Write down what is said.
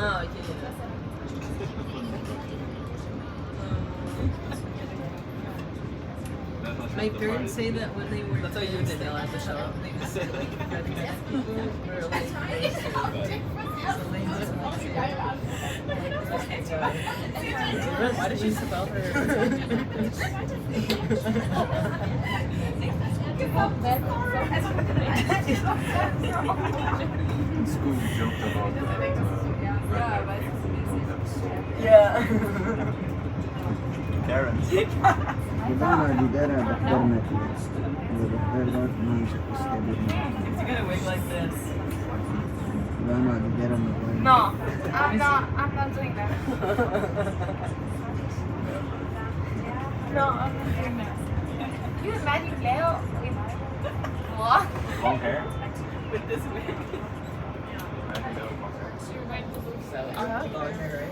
Oh, yeah. My parents say that when they were That's how you did still it. at the show, they just say like redneck people were like nice. So they just like say, why did she spell her? In school, we joked about redneck people don't have a soul. Yeah. Karens. Gimana di daerah dokter Netflix? Dokter masuk ke stadion. It's gonna wig like this. Gimana di daerah Netflix? No, I'm not doing that. No, I'm not doing that. You imagine Leo with what? Long hair? With this wig. I think that was long hair. You're going to lose. So I'm long hair